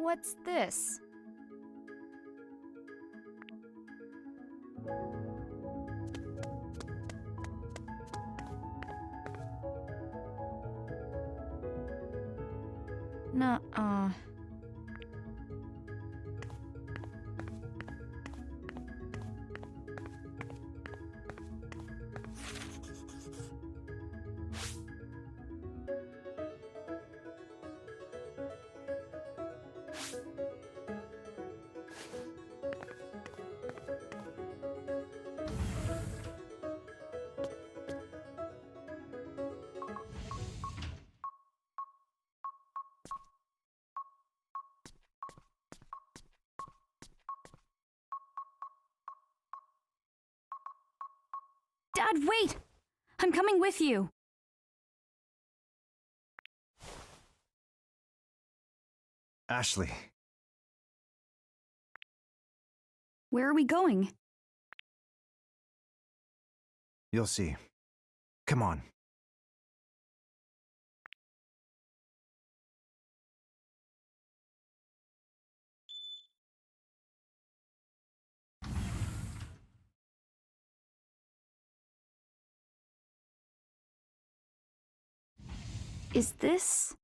What's this? Nuh-uh. Dad, wait! I'm coming with you! Ashley. Where are we going? You'll see. Come on. Is this...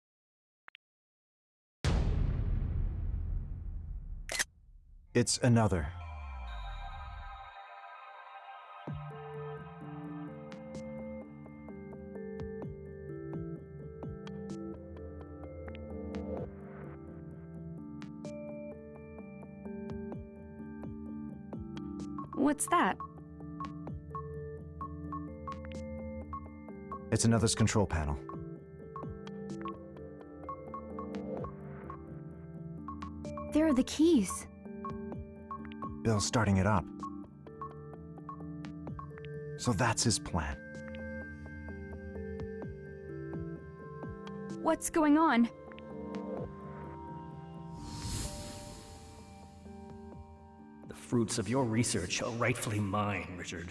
It's another. What's that? It's another's control panel. There are the keys. Bill's starting it up. So that's his plan. What's going on? The fruits of your research are rightfully mine, Richard.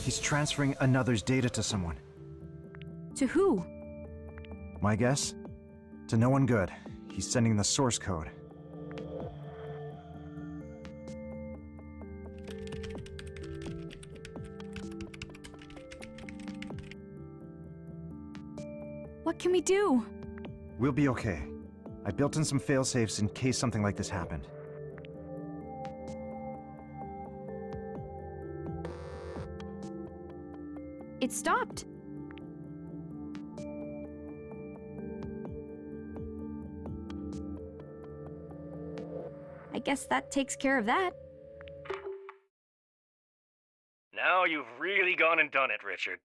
He's transferring another's data to someone. To who? My guess? To no one good. He's sending the source code. What can we do? We'll be okay. I built in some failsafes in case something like this happened. It stopped. I guess that takes care of that. Now you've really gone and done it, Richard.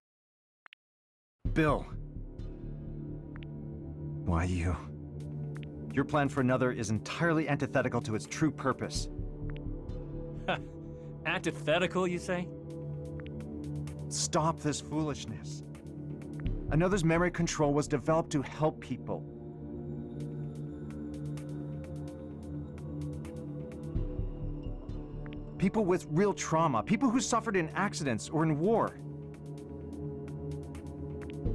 Bill! Why you? Your plan for another is entirely antithetical to its true purpose. Antithetical, you say? Stop this foolishness. Another's memory control was developed to help people. People with real trauma, people who suffered in accidents or in war.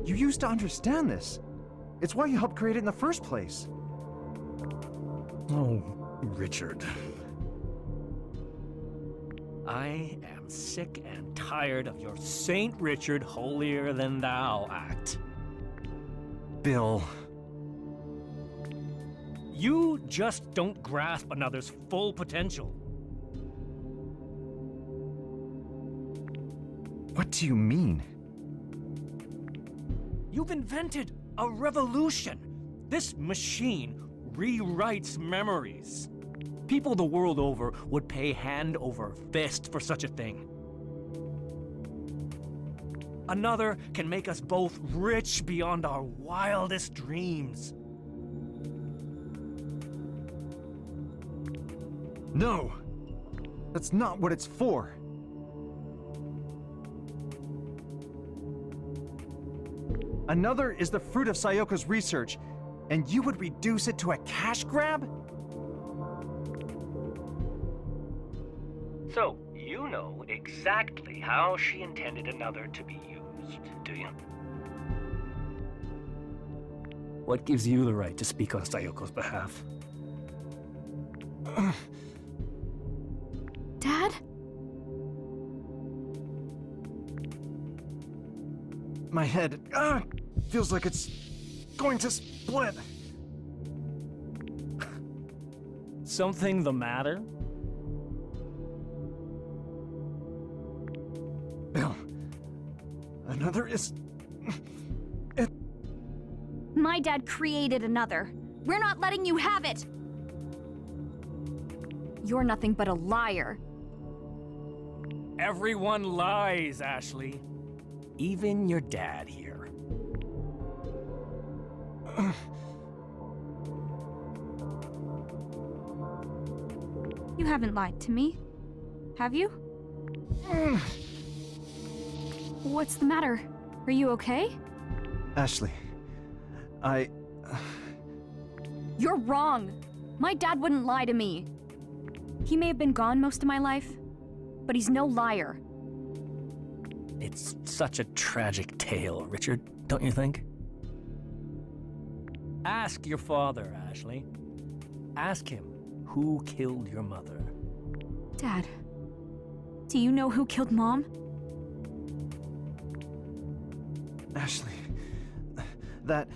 You used to understand this. It's why you helped create it in the first place. Oh, Richard. I am sick and tired of your Saint Richard holier-than-thou act. Bill. You just don't grasp another's full potential. What do you mean? You've invented a revolution. This machine rewrites memories. People the world over would pay hand over fist for such a thing. Another can make us both rich beyond our wildest dreams. No! That's not what it's for! Another is the fruit of Sayoko's research, and you would reduce it to a cash grab? So, you know exactly how she intended another to be used, do you? What gives you the right to speak on Sayoko's behalf? Dad? My head feels like it's going to split. Something the matter? Bill, another is... My dad created another. We're not letting you have it! You're nothing but a liar. Everyone lies, Ashley. Even your dad here. You haven't lied to me, have you? What's the matter? Are you okay? Ashley, You're wrong. My dad wouldn't lie to me. He may have been gone most of my life, but he's no liar. It's such a tragic tale, Richard, don't you think? Ask your father, Ashley. Ask him who killed your mother. Dad, do you know who killed Mom? Ashley, that...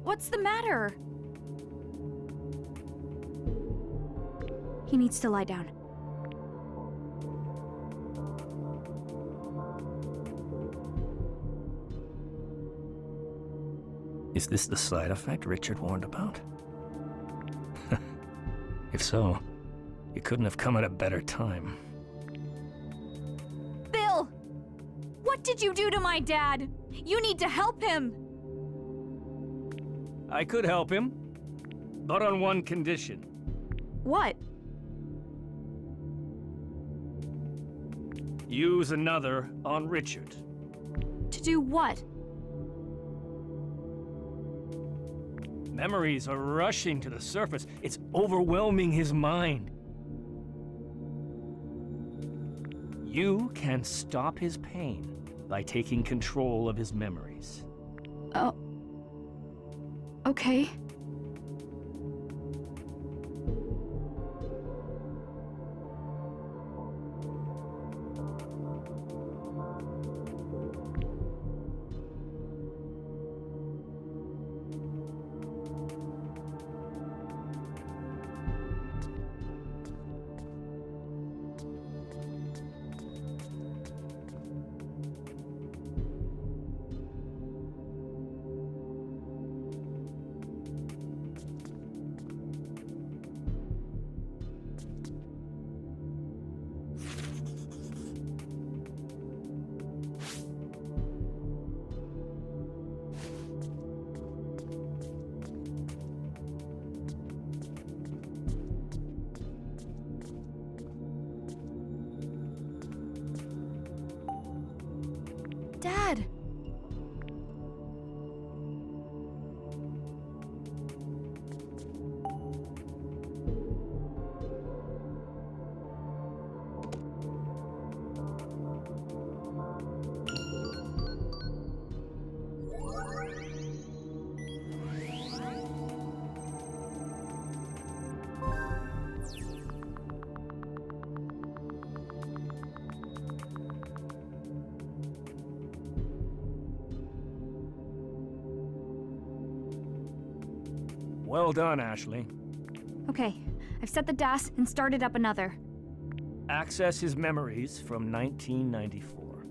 What's the matter? He needs to lie down. Is this the side effect Richard warned about? If so, you couldn't have come at a better time. Bill! What did you do to my dad? You need to help him! I could help him, but on one condition. What? Use another on Richard. To do what? Memories are rushing to the surface. It's overwhelming his mind. You can stop his pain by taking control of his memories. Oh. Okay. Dad! Well done, Ashley. Okay, I've set the DAS and started up another. Access his memories from 1994.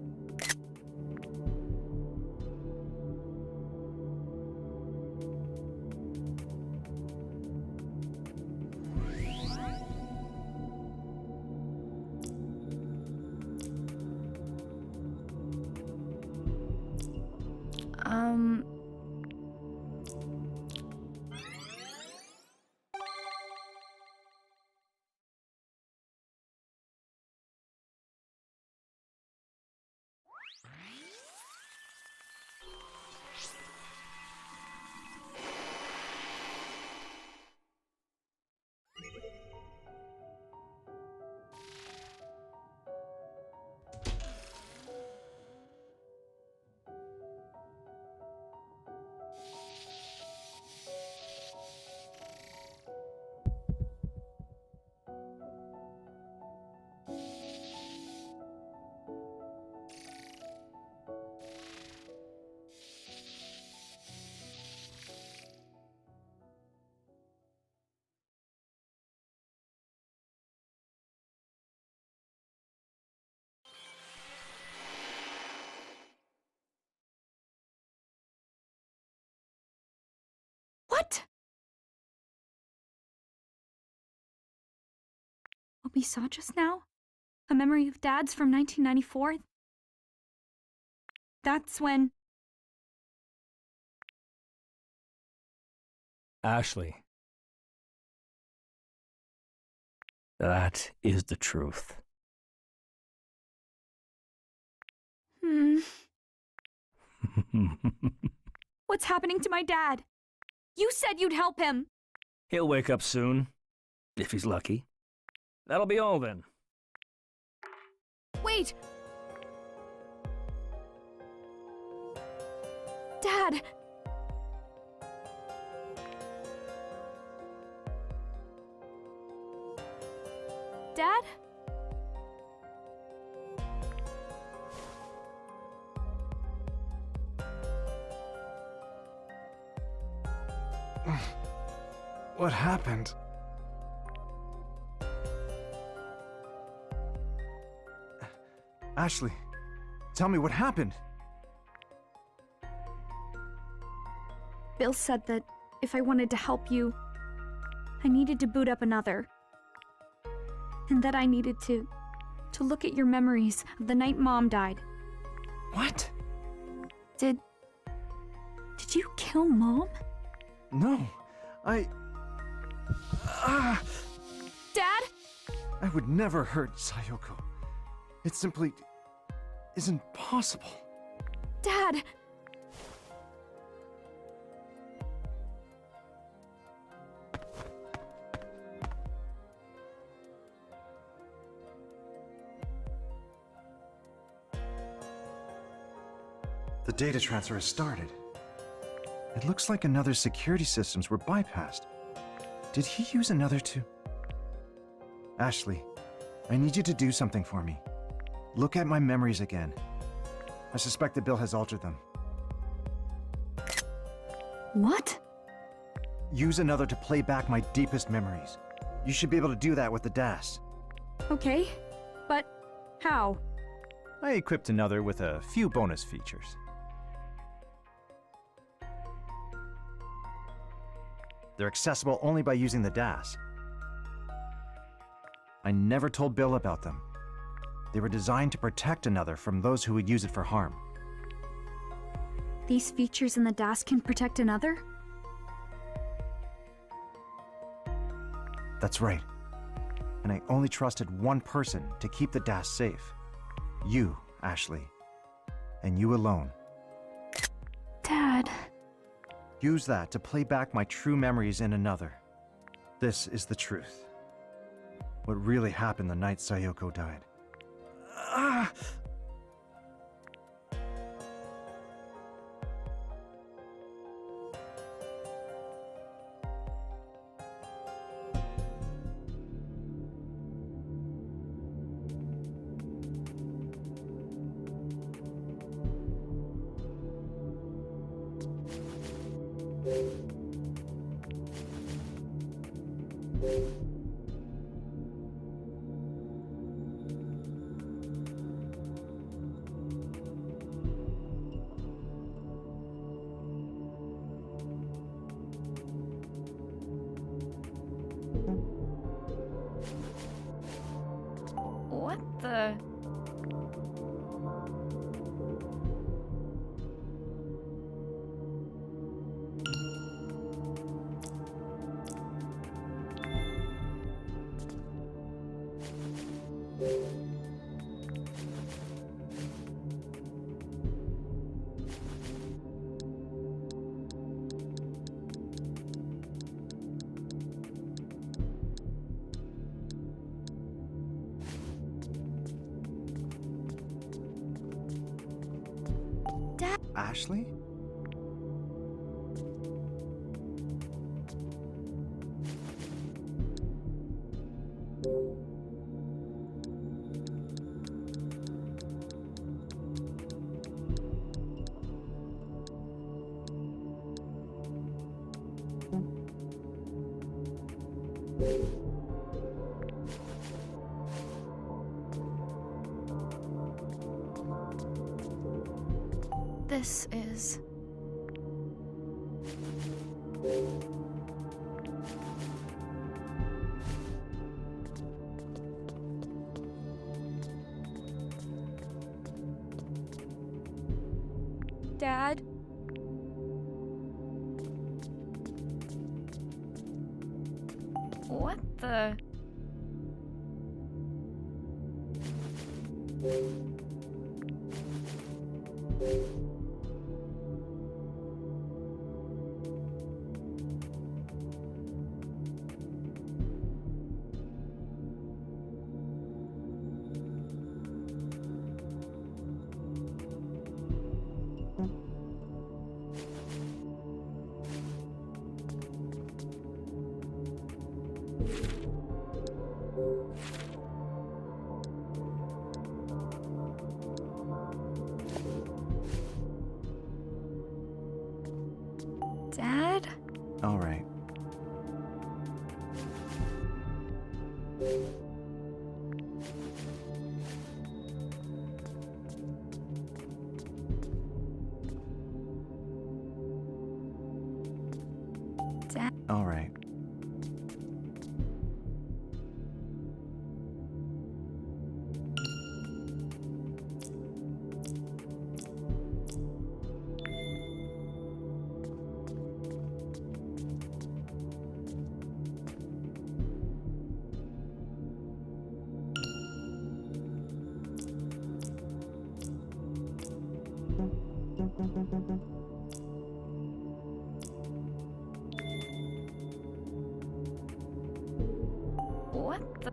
What? What we saw just now? A memory of Dad's from 1994? That's when... Ashley. That is the truth. What's happening to my dad? You said you'd help him! He'll wake up soon, if he's lucky. That'll be all then. Wait! Dad! Dad? What happened? Ashley, tell me what happened. Bill said that if I wanted to help you, I needed to boot up another. And that I needed to look at your memories of the night Mom died. What? Did you kill Mom? No, Dad? I would never hurt Sayoko. It simply isn't possible. Dad! The data transfer has started. It looks like another's security systems were bypassed. Did he use another to... Ashley, I need you to do something for me. Look at my memories again. I suspect that Bill has altered them. What? Use another to play back my deepest memories. You should be able to do that with the DAS. Okay, but how? I equipped another with a few bonus features. They're accessible only by using the DAS. I never told Bill about them. They were designed to protect another from those who would use it for harm. These features in the DAS can protect another? That's right. And I only trusted one person to keep the DAS safe. You, Ashley. And you alone. Dad... Use that to play back my true memories in another. This is the truth. What really happened the night Sayoko died. What the... Ashley? This is... Dad? What the? Dad? All right. Dad? All right. What the?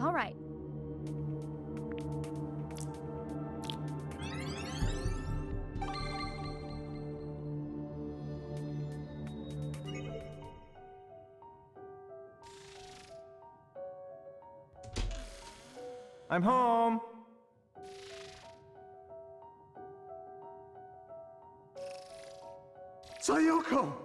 All right. I'm home. Sayoko!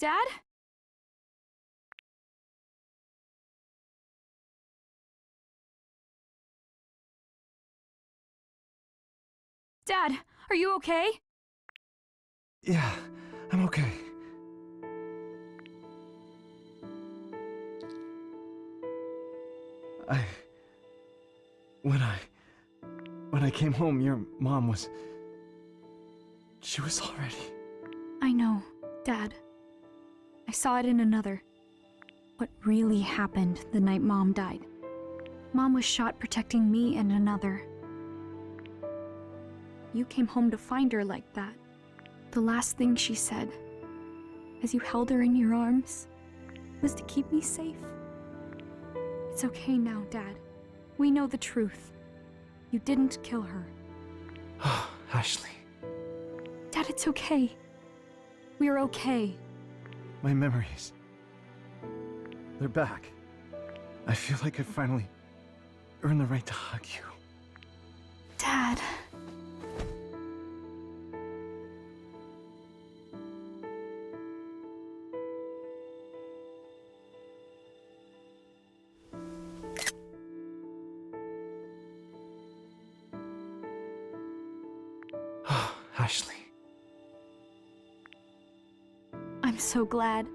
Dad? Dad, are you okay? Yeah, I'm okay. I... When I came home, your mom was... She was already... I know, Dad. I saw it in Another. What really happened the night Mom died. Mom was shot protecting me and Another. You came home to find her like that. The last thing she said, as you held her in your arms, was to keep me safe. It's okay now, Dad. We know the truth. You didn't kill her. Oh, Ashley. Dad, it's okay. We're okay. My memories. They're back. I feel like I finally earned the right to hug you. Dad. Oh, Ashley. I'm so glad.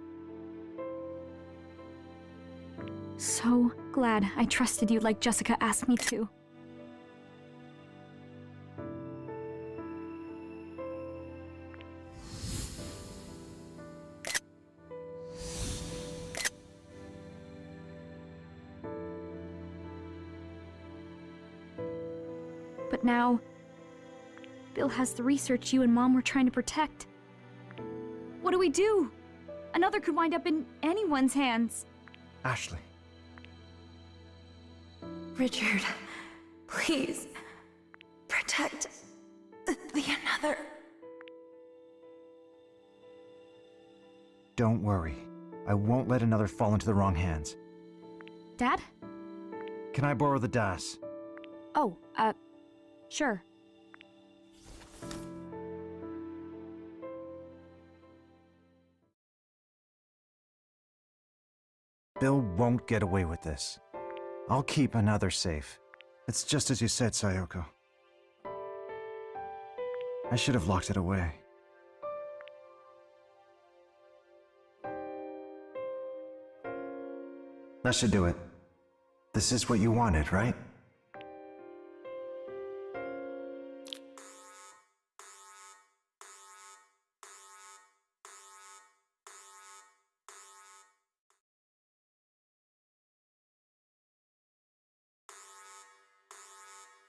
So glad I trusted you like Jessica asked me to. But now, Bill has the research you and Mom were trying to protect. What do we do? Another could wind up in anyone's hands. Ashley. Richard, please, protect the Another. Don't worry. I won't let Another fall into the wrong hands. Dad? Can I borrow the DAS? Oh, sure. Bill won't get away with this. I'll keep Another safe. It's just as you said, Sayoko. I should have locked it away. That should do it. This is what you wanted, right?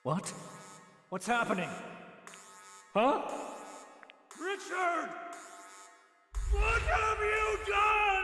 What? What's happening? Huh? Richard! What have you done?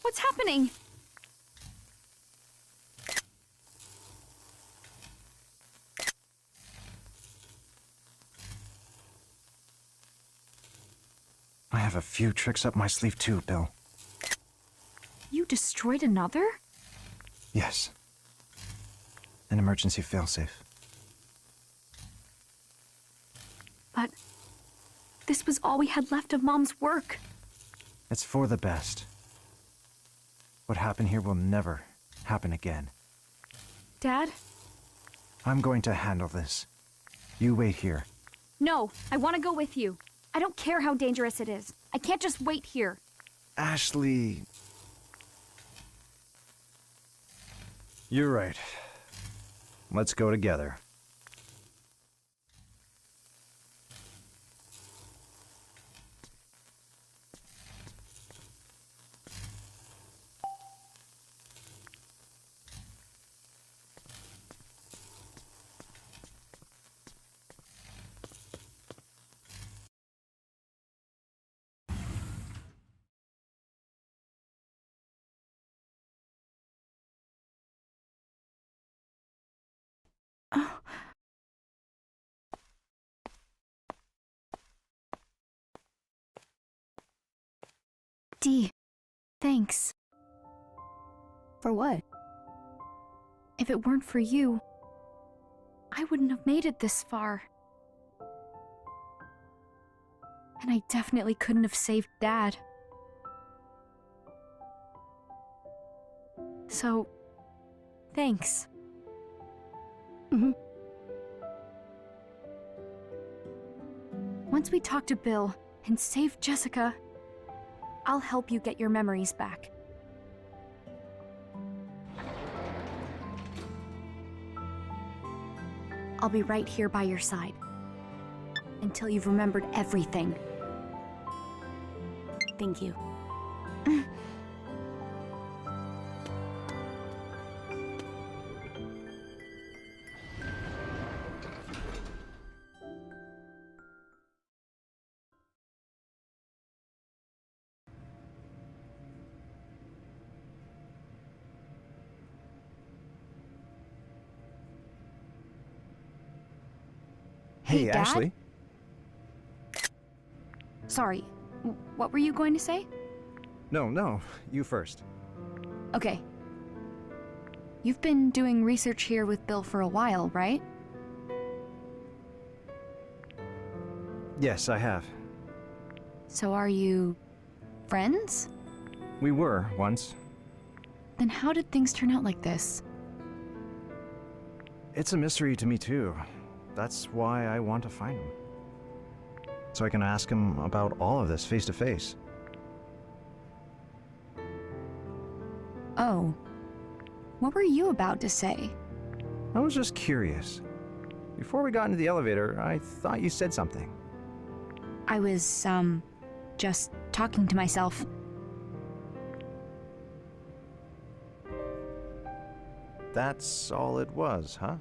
What's happening? I have a few tricks up my sleeve too, Bill. You destroyed Another? Yes. An emergency failsafe. But this was all we had left of Mom's work. It's for the best. What happened here will never happen again. Dad? I'm going to handle this. You wait here. No, I want to go with you. I don't care how dangerous it is. I can't just wait here. Ashley... You're right. Let's go together. Dee, thanks. For what? If it weren't for you, I wouldn't have made it this far. And I definitely couldn't have saved Dad. So, thanks. Once we talk to Bill and save Jessica, I'll help you get your memories back. I'll be right here by your side until you've remembered everything. Thank you. Hey, Dad? Ashley. Sorry, what were you going to say? No, you first. Okay. You've been doing research here with Bill for a while, right? Yes, I have. So are you friends? We were, once. Then how did things turn out like this? It's a mystery to me, too. That's why I want to find him. So I can ask him about all of this face to face. Oh. What were you about to say? I was just curious. Before we got into the elevator, I thought you said something. I was, just talking to myself. That's all it was, huh?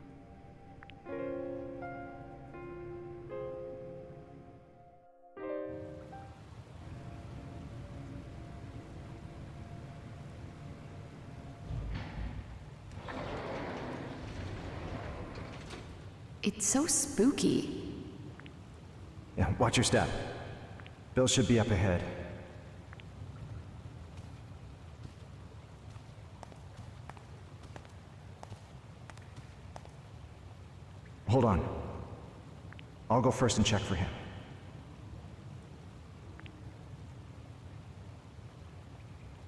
It's so spooky. Yeah, watch your step. Bill should be up ahead. Hold on. I'll go first and check for him.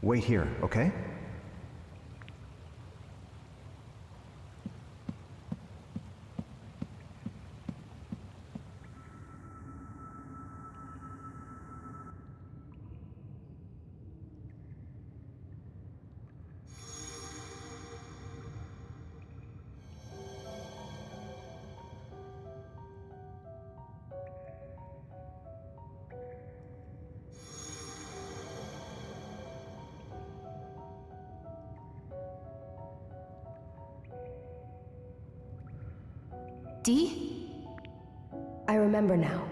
Wait here, okay? Dee? I remember now.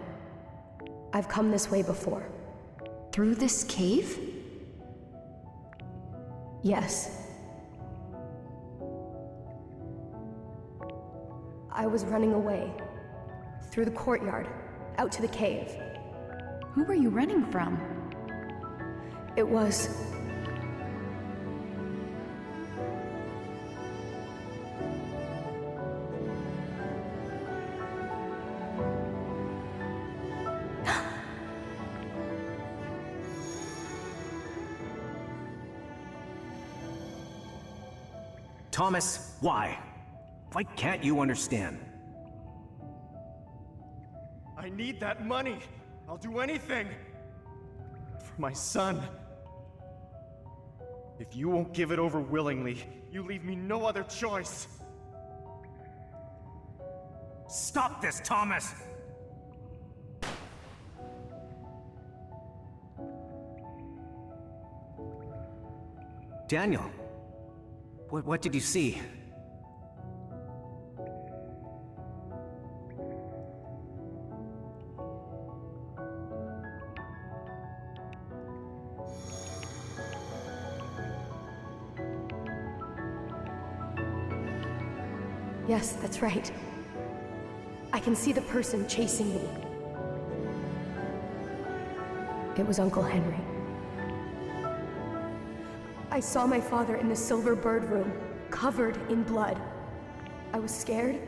I've come this way before. Through this cave? Yes. I was running away. Through the courtyard, out to the cave. Who were you running from? It was... Thomas, why? Why can't you understand? I need that money. I'll do anything. For my son. If you won't give it over willingly, you leave me no other choice. Stop this, Thomas! Daniel, what did you see? Yes, that's right. I can see the person chasing me. It was Uncle Henry. I saw my father in the Silver Bird room, covered in blood. I was scared.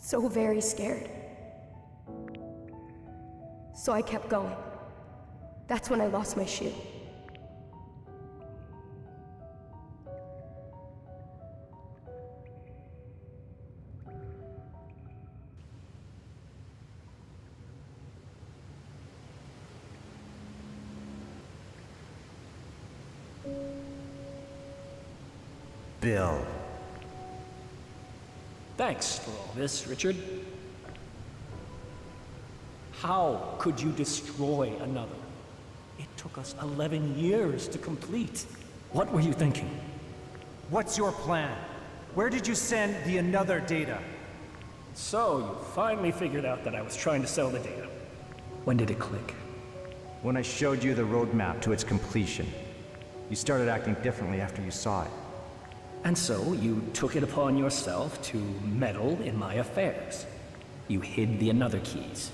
So very scared. So I kept going. That's when I lost my shoe. Bill. Thanks for all this, Richard. How could you destroy another? It took us 11 years to complete. What were you thinking? What's your plan? Where did you send the another data? So, you finally figured out that I was trying to sell the data. When did it click? When I showed you the roadmap to its completion. You started acting differently after you saw it. And so, you took it upon yourself to meddle in my affairs. You hid the another keys.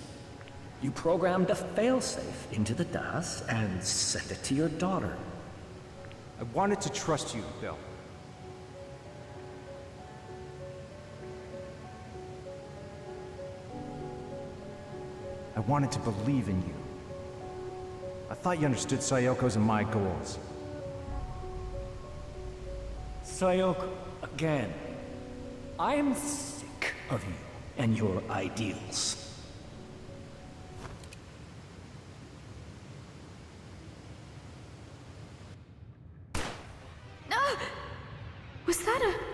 You programmed a failsafe into the DAS and sent it to your daughter. I wanted to trust you, Bill. I wanted to believe in you. I thought you understood Sayoko's and my goals. Sayoko, again. I'm sick of you and your ideals. Was that a...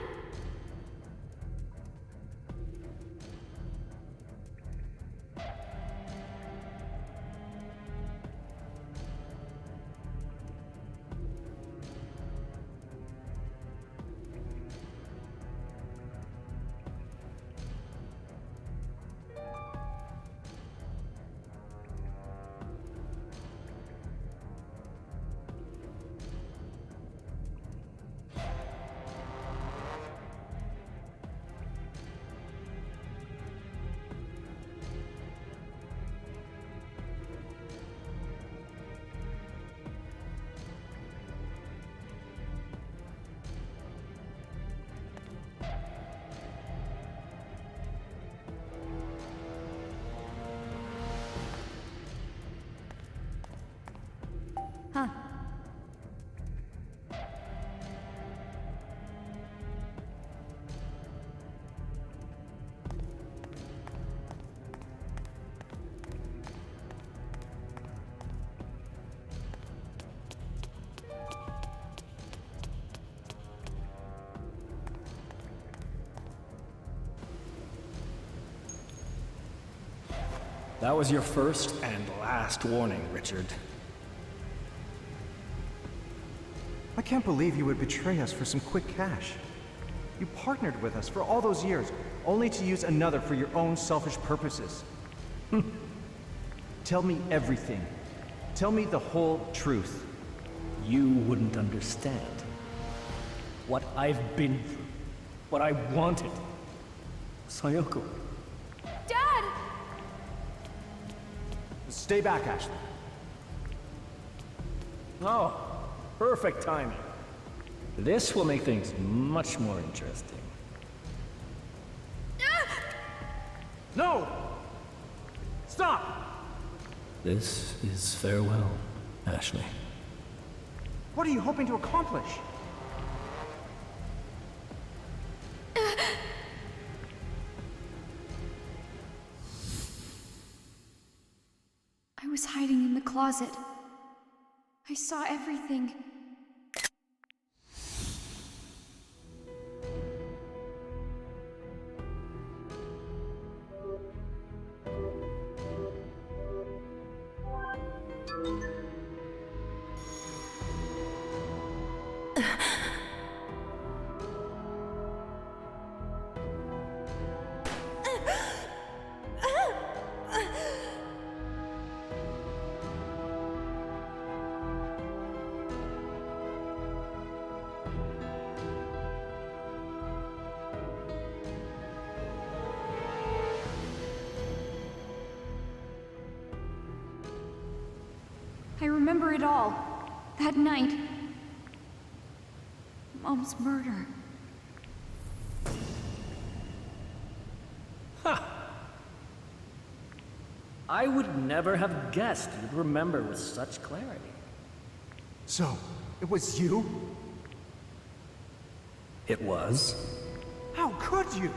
Huh. That was your first and last warning, Richard. I can't believe you would betray us for some quick cash. You partnered with us for all those years, only to use another for your own selfish purposes. Tell me everything. Tell me the whole truth. You wouldn't understand. What I've been through. What I wanted. Sayoko. Dad! Stay back, Ashley. Oh, perfect timing. This will make things much more interesting. No! Stop! This is farewell, Ashley. What are you hoping to accomplish? I was hiding in the closet. I saw everything. I remember it all. That night, Mom's murder. I would never have guessed you'd remember with such clarity. So, it was you? It was. How could you?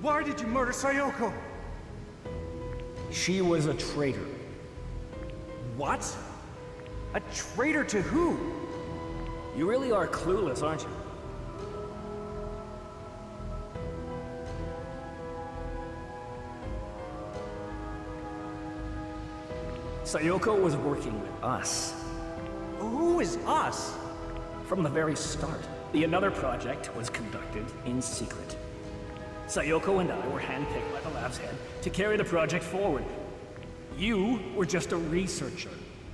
Why did you murder Sayoko? She was a traitor. What? A traitor to who? You really are clueless, aren't you? Sayoko was working with us. Who is us? From the very start, the Another project was conducted in secret. Sayoko and I were handpicked by the lab's head to carry the project forward. You were just a researcher,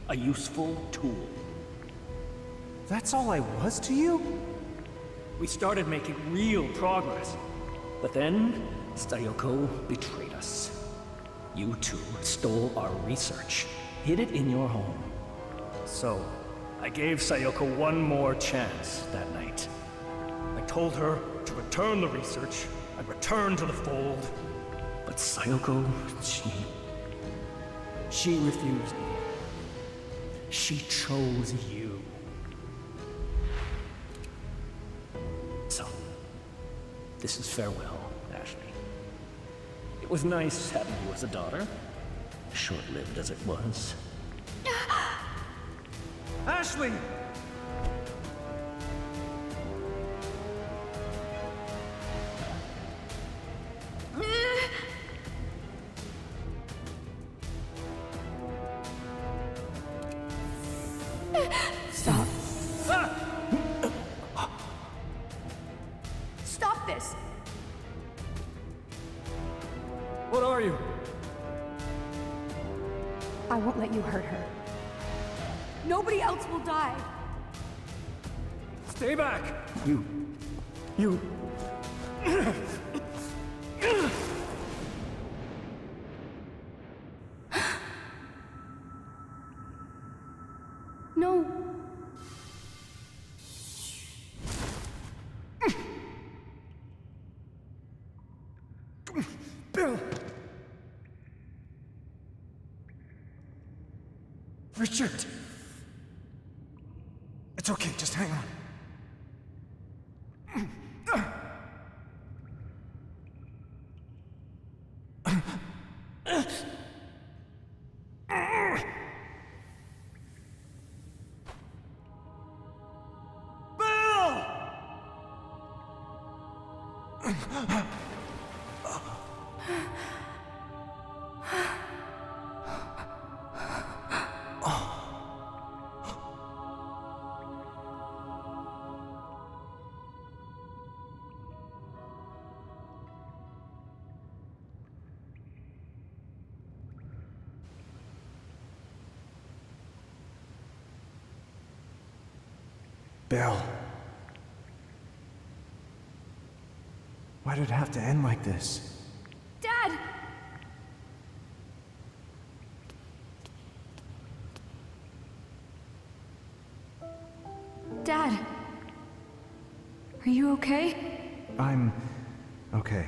a useful tool. That's all I was to you? We started making real progress. But then, Sayoko betrayed us. You two stole our research, hid it in your home. So, I gave Sayoko one more chance that night. I told her to return the research and return to the fold. But Sayoko, she refused me. She chose you. So, this is farewell, Ashley. It was nice having you as a daughter, short-lived as it was. Ashley! Stop. Stop this! What are you? I won't let you hurt her. Nobody else will die. Stay back! You... No. Bill! Richard! It's okay, just hang on. Bill. Why did it have to end like this? Dad! Dad! Are you okay? I'm... okay.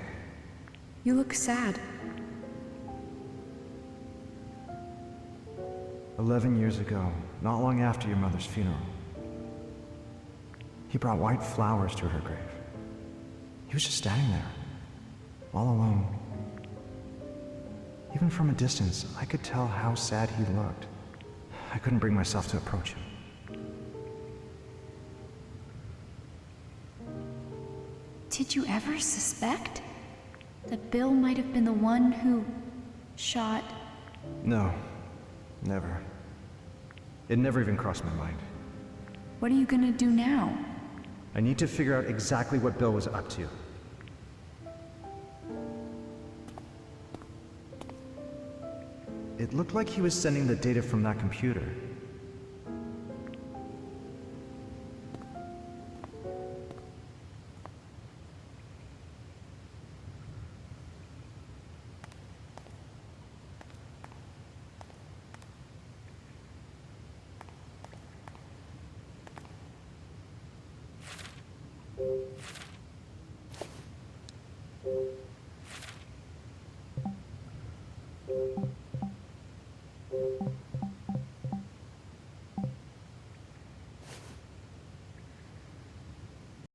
You look sad. 11 years ago, not long after your mother's funeral, he brought white flowers to her grave. He was just standing there, all alone. Even from a distance, I could tell how sad he looked. I couldn't bring myself to approach him. Did you ever suspect that Bill might have been the one who shot... No, never. It never even crossed my mind. What are you gonna do now? I need to figure out exactly what Bill was up to. It looked like he was sending the data from that computer.